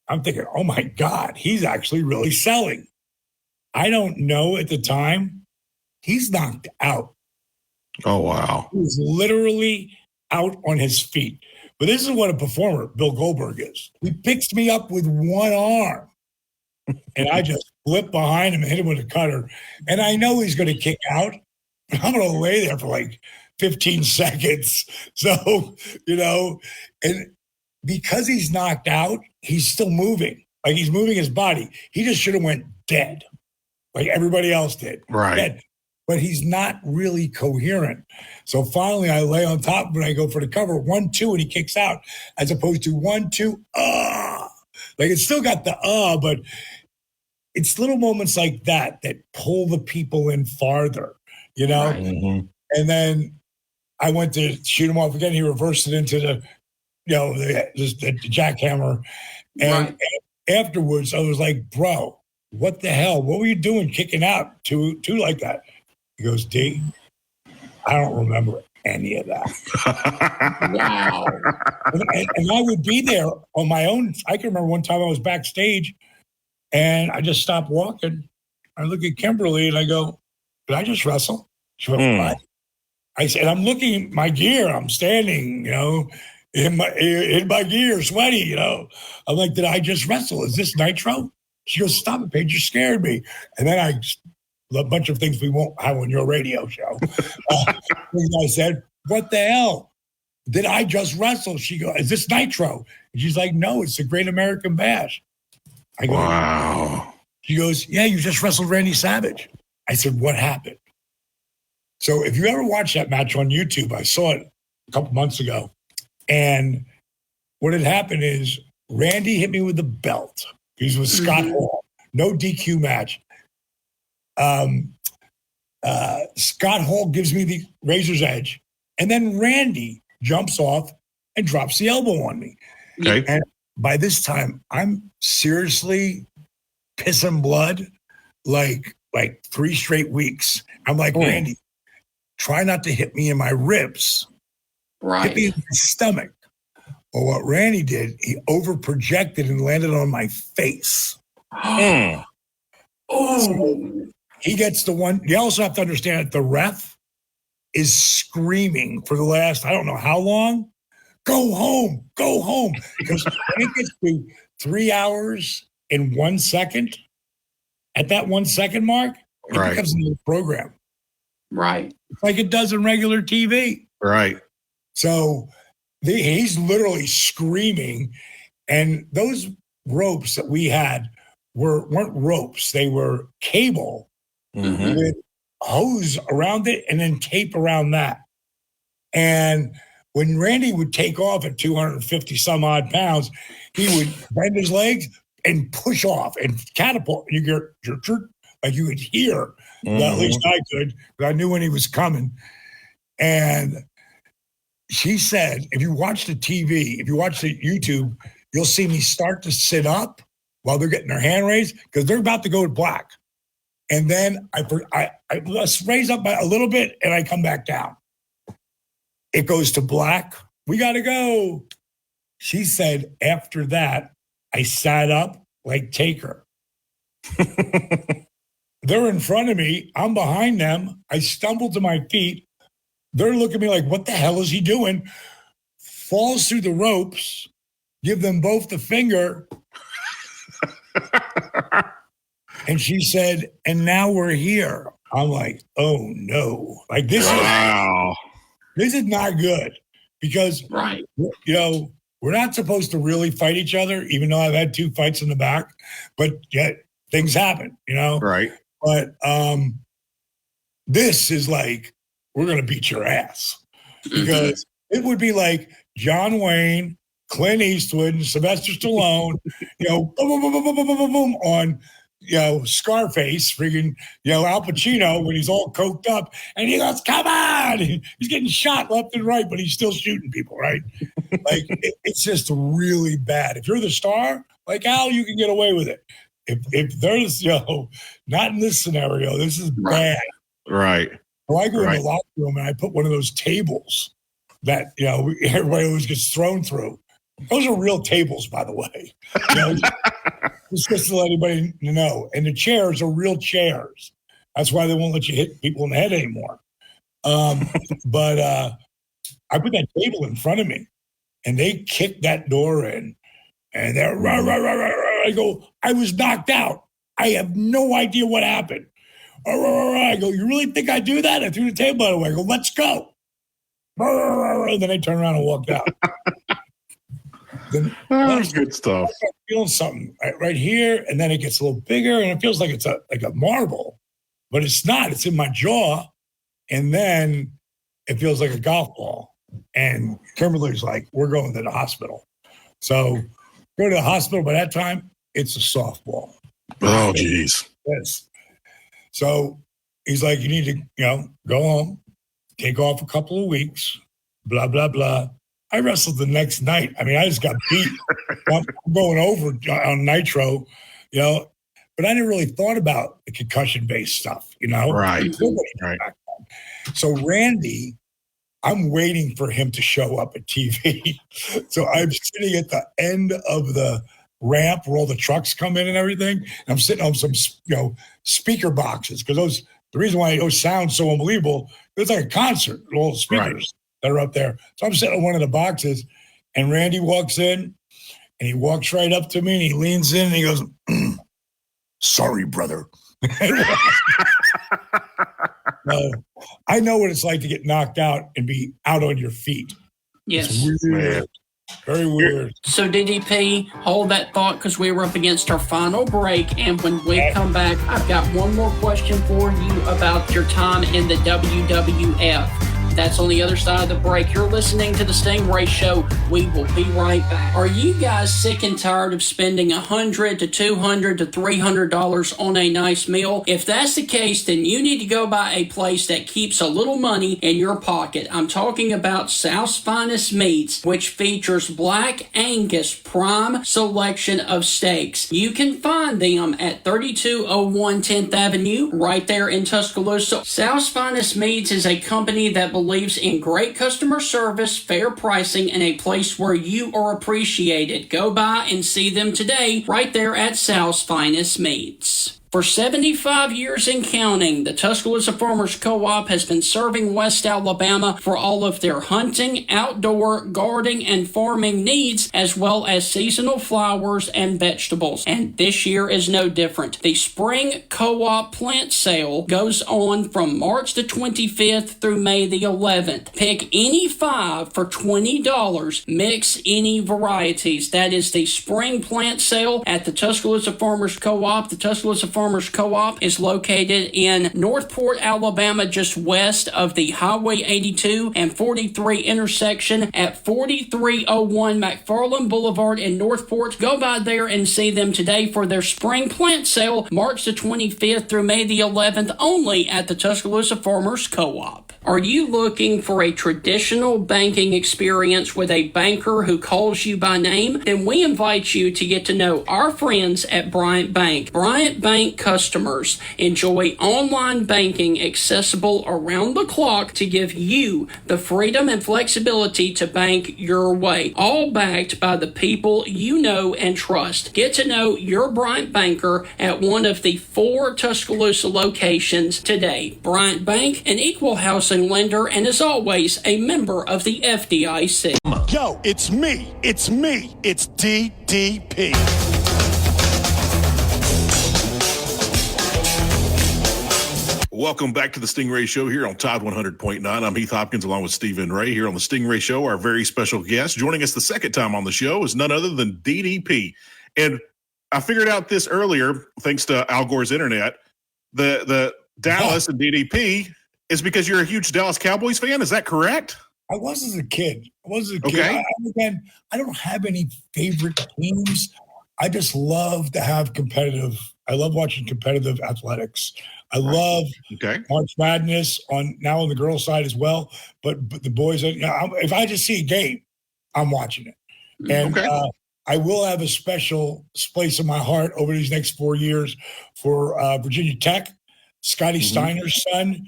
I'm thinking, oh my God, he's actually really selling. I don't know at the time, he's knocked out. Oh, wow. He was literally out on his feet. But this is what a performer Bill Goldberg is. He picks me up with one arm, and I just flip behind him and hit him with a cutter. And I know he's going to kick out. I'm going to lay there for like 15 seconds. So, you know, and because he's knocked out, he's still moving. Like, he's moving his body. He just should have went dead, like everybody else did. Right. Dead. But he's not really coherent. So finally, I lay on top when I go for the cover, 1-2, and he kicks out, as opposed to 1-2, Like, it's still got the but it's little moments like that pull the people in farther, you know? Right. Mm-hmm. And then I went to shoot him off again. He reversed it into the jackhammer. And afterwards, I was like, bro, what the hell? What were you doing kicking out two like that? He goes, D, I don't remember any of that. Wow. And I would be there on my own. I can remember one time I was backstage, and I just stopped walking. I look at Kimberly, and I go, did I just wrestle? She went, what? I said, I'm looking at my gear. I'm standing, you know, in my gear, sweaty, you know. I'm like, did I just wrestle? Is this Nitro? She goes, stop it, Paige, you scared me. And then a bunch of things we won't have on your radio show. I said, what the hell? Did I just wrestle? She goes, is this Nitro? And she's like, no, it's the Great American Bash. I go, wow. She goes, yeah, you just wrestled Randy Savage. I said, what happened? So if you ever watch that match on YouTube, I saw it a couple months ago. And what had happened is Randy hit me with the belt. He was with Scott Hall. No DQ match. Scott Hall gives me the razor's edge. And then Randy jumps off and drops the elbow on me. Okay. And by this time, I'm seriously pissing blood like 3 straight weeks. I'm like, Randy, try not to hit me in my ribs. Right. Hit me in my stomach. Well, what Randy did, he over projected and landed on my face. Oh. So he gets the one. You also have to understand that the ref is screaming for the last, I don't know how long, go home. Because when it gets to 3 hours and 1 second, at that 1 second mark, it becomes a new program. Right. Like it does in regular TV. Right. So he's literally screaming. And those ropes that we had weren't ropes. They were cable with hose around it and then tape around that. And when Randy would take off at 250 some odd pounds, he would bend his legs and push off and catapult. You get like you could hear. Well, at least I could, because I knew when he was coming. And she said, if you watch the TV, if you watch the YouTube, you'll see me start to sit up while they're getting their hand raised because they're about to go to black. And then I raise up a little bit and I come back down. It goes to black. We got to go. She said, after that, I sat up like Taker. They're in front of me. I'm behind them. I stumble to my feet. They're looking at me like, what the hell is he doing? Falls through the ropes, give them both the finger. And she said, and now we're here. I'm like, oh no. Like this is not good because, you know, we're not supposed to really fight each other, even though I've had 2 fights in the back, but yet things happen, you know? Right. But this is like, we're going to beat your ass because it would be like John Wayne, Clint Eastwood, and Sylvester Stallone, you know, boom, boom, boom, boom, boom, boom, boom, boom, on, you know, Scarface, freaking, you know, Al Pacino when he's all coked up and he goes, come on. He's getting shot left and right, but he's still shooting people, right? Like, it's just really bad. If you're the star, like Al, you can get away with it. If there's, you know, not in this scenario, this is bad. Right. So I go in the locker room and I put one of those tables that, you know, everybody always gets thrown through. Those are real tables, by the way. You know, just to let anybody know. And the chairs are real chairs. That's why they won't let you hit people in the head anymore. But I put that table in front of me and they kicked that door in and they're rah, rah, rah, rah, rah. I go, I was knocked out. I have no idea what happened. I go, you really think I do that? I threw the table away. I go, let's go. And then I turned around and walked out. Then, that's good stuff. I feel something right here, and then it gets a little bigger, and it feels like it's like a marble, but it's not. It's in my jaw, and then it feels like a golf ball. And Kimberly's like, we're going to the hospital. So go to the hospital. By that time, it's a softball. Oh, geez. Yes. So he's like, you need to, you know, go home, take off a couple of weeks, blah, blah, blah. I wrestled the next night. I mean, I just got beat. I'm going over on Nitro, you know, but I didn't really thought about the concussion-based stuff, you know? Right. Right. So Randy, I'm waiting for him to show up at TV. So I'm sitting at the end of the ramp where all the trucks come in and everything. And I'm sitting on some, you know, speaker boxes because the reason why those sound so unbelievable, it's like a concert with all the speakers that are up there. So I'm sitting on one of the boxes and Randy walks in and he walks right up to me and he leans in and he goes, sorry, brother. So I know what it's like to get knocked out and be out on your feet. Yes. It's weird. Very weird. So DDP, hold that thought because we were up against our final break. And when we come back, I've got one more question for you about your time in the WWF. That's on the other side of the break. You're listening to the Stingray Show. We will be right back. Are you guys sick and tired of spending $100 to $200 to $300 on a nice meal? If that's the case, then you need to go by a place that keeps a little money in your pocket. I'm talking about South's Finest Meats, which features Black Angus prime selection of steaks. You can find them at 3201 10th Avenue, right there in Tuscaloosa. South's Finest Meats is a company that believes in great customer service, fair pricing, and a place where you are appreciated. Go by and see them today right there at South's Finest Meats. For 75 years and counting, the Tuscaloosa Farmers Co-op has been serving West Alabama for all of their hunting, outdoor, gardening, and farming needs, as well as seasonal flowers and vegetables. And this year is no different. The Spring Co-op Plant Sale goes on from March the 25th through May the 11th. Pick any 5 for $20. Mix any varieties. That is the Spring Plant Sale at the Tuscaloosa Farmers Co-op. The Tuscaloosa Farmers Farmers Co-op is located in Northport, Alabama, just west of the Highway 82 and 43 intersection at 4301 McFarland Boulevard in Northport. Go by there and see them today for their spring plant sale, March the 25th through May the 11th, only at the Tuscaloosa Farmers Co-op. Are you looking for a traditional banking experience with a banker who calls you by name? Then we invite you to get to know our friends at Bryant Bank. Bryant Bank customers enjoy online banking accessible around the clock to give you the freedom and flexibility to bank your way, all backed by the people you know and trust. Get to know your Bryant banker at one of the 4 Tuscaloosa locations today. Bryant Bank, an equal housing lender, and as always, a member of the FDIC. Yo, it's me. It's DDP. Welcome back to the Stingray Show here on Tide 100.9. I'm Heath Hopkins along with Stephen Ray here on the Stingray Show. Our very special guest joining us the second time on the show is none other than DDP. And I figured out this earlier, thanks to Al Gore's internet, the Dallas and DDP is because you're a huge Dallas Cowboys fan. Is that correct? I was as a kid. Okay. I don't have any favorite teams. I just love to have I love watching competitive athletics. I love March Madness on the girls' side as well. But the boys, if I just see a game, I'm watching it. And I will have a special place in my heart over these next 4 years for Virginia Tech, Scotty Steiner's son,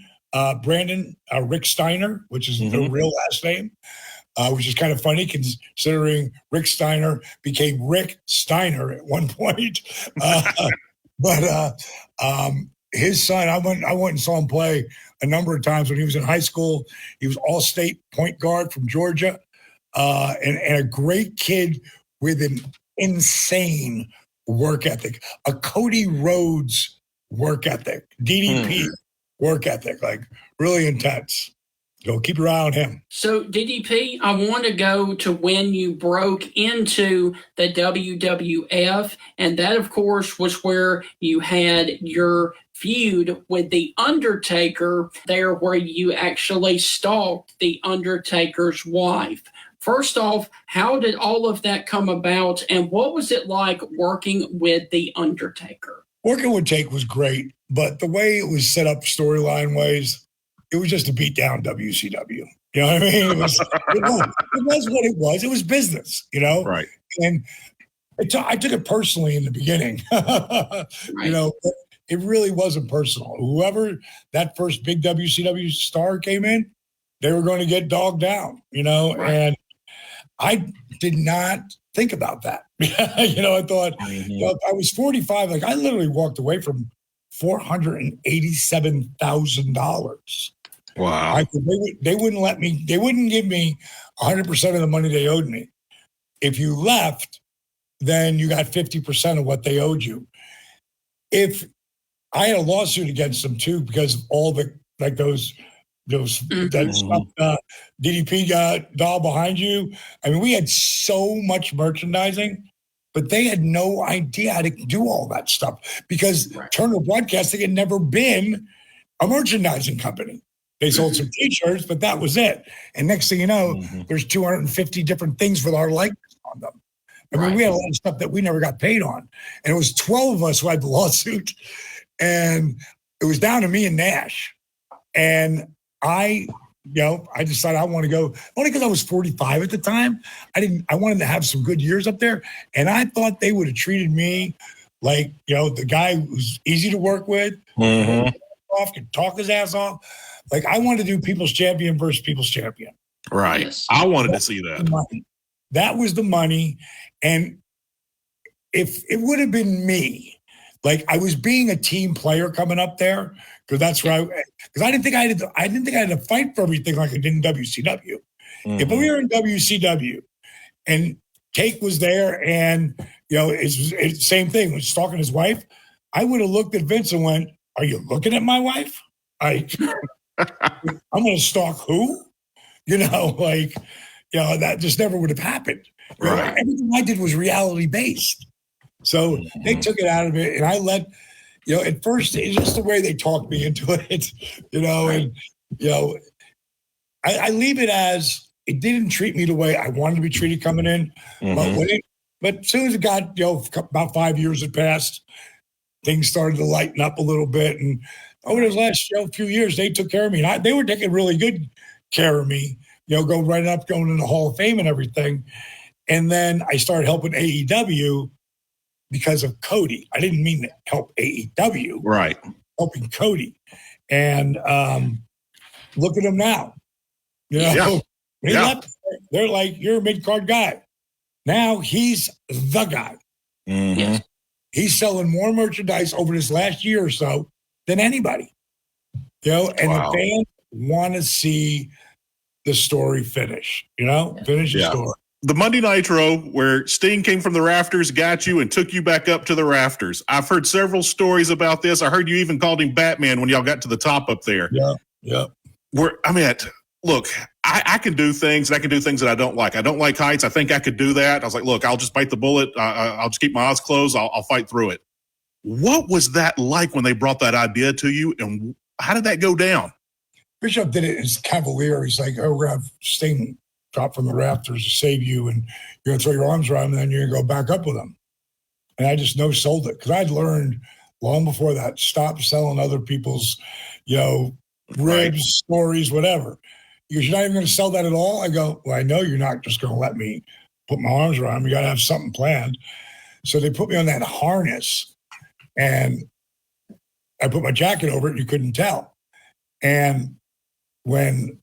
Brandon Rick Steiner, which is the real last name, which is kind of funny considering Rick Steiner became Rick Steiner at one point. But his son, I went and saw him play a number of times when he was in high school. He was all-state point guard from Georgia, and a great kid with an insane work ethic, a Cody Rhodes work ethic, DDP work ethic, like really intense. So keep your eye on him. So, DDP, I want to go to when you broke into the WWF, and that, of course, was where you had your feud with The Undertaker there, where you actually stalked The Undertaker's wife. First off, how did all of that come about, and what was it like working with The Undertaker? Working with Jake was great, but the way it was set up storyline-wise, it was just a beat down WCW. You know what I mean? It was what it was. It was business, you know? Right. And I took it personally in the beginning. You know, but it really wasn't personal. Whoever that first big WCW star came in, they were going to get dogged down, you know? Right. And I did not think about that. You know, I thought, you know, I was 45. Like, I literally walked away from $487,000. Wow. They wouldn't let me, they wouldn't give me 100% of the money they owed me. If you left, then you got 50% of what they owed you. If I had a lawsuit against them too, because of all the, like those that stuff, DDP got doll behind you. I mean, we had so much merchandising, but they had no idea how to do all that stuff because Turner Broadcasting had never been a merchandising company. They sold some T-shirts, but that was it. And next thing you know, there's 250 different things with our likeness on them. I mean, we had a lot of stuff that we never got paid on. And it was 12 of us who had the lawsuit. And it was down to me and Nash. And I decided I want to go, only because I was 45 at the time. I wanted to have some good years up there. And I thought they would have treated me like, you know, the guy who's easy to work with, could talk his ass off. Like, I wanted to do People's Champion versus People's Champion. Right. Yes. I wanted to see that. That was the money. And if it would have been me, like I was being a team player coming up there, because that's where I didn't think I had to fight for everything like I did in WCW. If we were in WCW and Cake was there and, you know, it's same thing, was stalking his wife, I would have looked at Vince and went, "Are you looking at my wife? I'm going to stalk who?" You know, like, you know, that just never would have happened. Right. You know, everything I did was reality based. So they took it out of it, and I let, at first it's just the way they talked me into it, and I leave it as it didn't treat me the way I wanted to be treated coming in. But as soon as it got, about 5 years had passed, things started to lighten up a little bit. And over those last few years, they took care of me. And they were taking really good care of me, going in the Hall of Fame and everything. And then I started helping AEW because of Cody. I didn't mean to help AEW. Right. Helping Cody. And look at him now. They left, they're like, you're a mid-card guy. Now he's the guy. Mm-hmm. He's selling more merchandise over this last year or so than anybody. And the fans want to see the story finish, finish the story. The Monday Nitro where Sting came from the rafters, got you, and took you back up to the rafters. I've heard several stories about this. I heard you even called him Batman when y'all got to the top up there. Yeah. Look, I can do things, and I can do things that I don't like. I don't like heights. I think I could do that. I was like, look, I'll just bite the bullet. I'll just keep my eyes closed. I'll fight through it. What was that like when they brought that idea to you, and how did that go down? Bishop did it as cavalier. He's like, we're going to have Sting drop from the rafters to save you, and you're going to throw your arms around him, and then you're going to go back up with him. And I just no-sold it because I'd learned long before that, stop selling other people's, ribs, stories, whatever. Because you're not even going to sell that at all. I go, well, I know you're not just going to let me put my arms around him. You got to have something planned. So they put me on that harness, and I put my jacket over it, and you couldn't tell. And when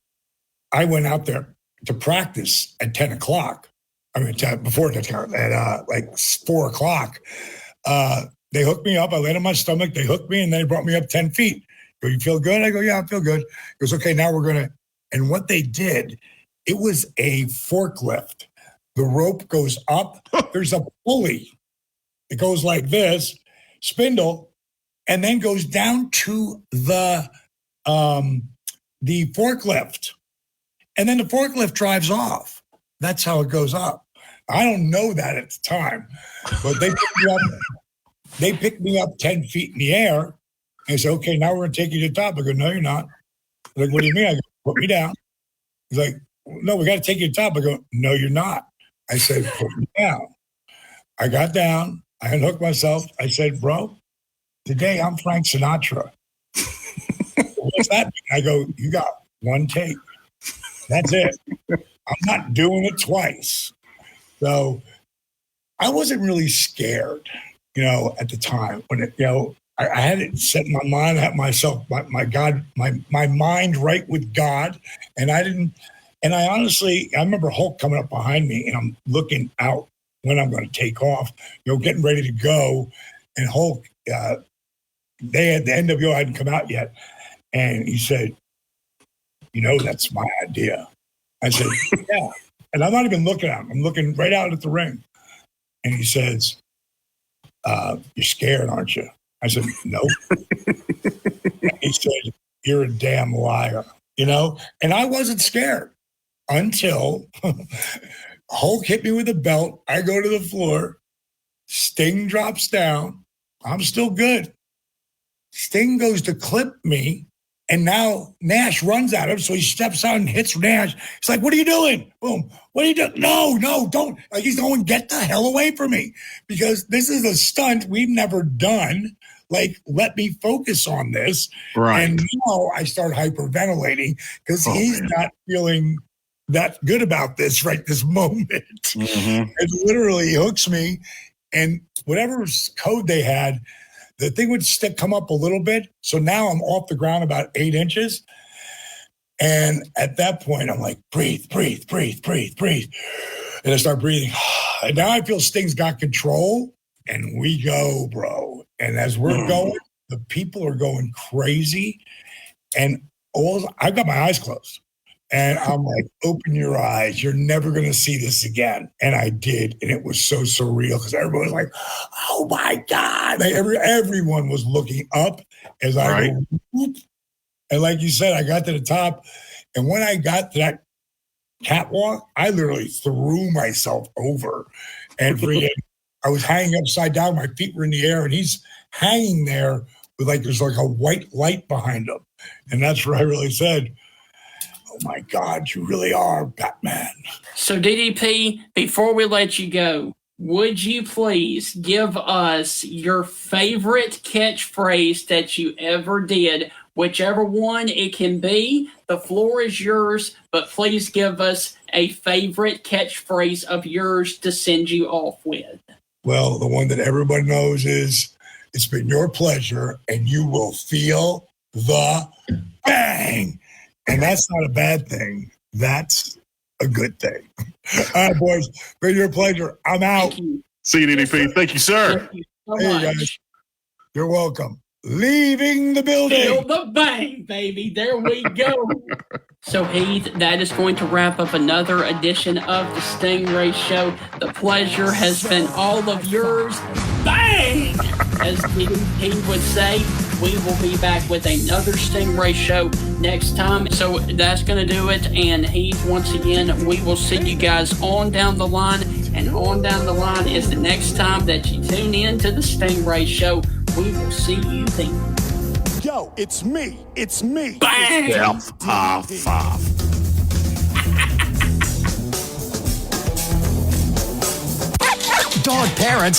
I went out there to practice at 10 o'clock, before 10 o'clock, at like 4 o'clock, they hooked me up. I laid on my stomach. They hooked me, and they brought me up 10 feet. Go, you feel good? I go, yeah, I feel good. He goes, okay, now we're going to. And what they did, it was a forklift. The rope goes up. There's a pulley. It goes like this, spindle, and then goes down to the forklift. And then the forklift drives off. That's how it goes up. I don't know that at the time, but they picked me up 10 feet in the air and said, okay, now we're going to take you to the top. I go, no, you're not. They're like, what do you mean? I go, put me down. He's like, no, we got to take you to the top. I go, no, you're not. I said, put me down. I got down. I unhooked myself. I said, bro, today I'm Frank Sinatra. What's that mean? I go, you got one take. That's it. I'm not doing it twice. So I wasn't really scared, at the time when it, I had it set in my mind, I had myself, my God, my mind right with God. And I remember Hulk coming up behind me, and I'm looking out when I'm going to take off, getting ready to go. And Hulk, the NWO hadn't come out yet. And he said, that's my idea. I said, yeah. And I'm not even looking at him. I'm looking right out at the ring. And he says, you're scared, aren't you? I said, no. He said, you're a damn liar, And I wasn't scared until Hulk hit me with a belt. I go to the floor. Sting drops down. I'm still good. Sting goes to clip me. And now Nash runs at him. So he steps out and hits Nash. He's like, what are you doing? Boom. What are you doing? No, don't. Like, he's going, get the hell away from me. Because this is a stunt we've never done. Like, let me focus on this. Right. And now I start hyperventilating because he's not feeling that good about this right this moment. Mm-hmm. It literally hooks me. And whatever code they had, the thing would come up a little bit. So now I'm off the ground about 8 inches. And at that point, I'm like, breathe. And I start breathing. And now I feel Sting's got control. And we go, bro. And as we're going, the people are going crazy. And I've got my eyes closed. And I'm like, open your eyes. You're never going to see this again. And I did. And it was so surreal because everyone was like, oh, my God. Like everyone was looking up as I go, whoop. And like you said, I got to the top. And when I got to that catwalk, I literally threw myself over. And I was hanging upside down. My feet were in the air. And he's hanging there with there's like a white light behind him. And that's where I really said, oh my God, you really are Batman. So DDP, before we let you go, would you please give us your favorite catchphrase that you ever did? Whichever one it can be, the floor is yours, but please give us a favorite catchphrase of yours to send you off with. Well, the one that everybody knows is, it's been your pleasure, and you will feel the bang. And that's not a bad thing. That's a good thing. All right, boys, been your pleasure. I'm out. See you, DDP. Thank you, sir. Thank you so Hey, much. guys. You're welcome. Leaving the building. Feel the bang, baby. There we go. So, Heath, that is going to wrap up another edition of the Stingray Show. The pleasure has been all of yours. Bang! As DDP would say, we will be back with another Stingray Show next time. So that's going to do it. And Heath, once again, we will see you guys on down the line. And on down the line is the next time that you tune in to the Stingray Show. We will see you then. Yo, it's me. It's me. Bang! Yep. Dog parents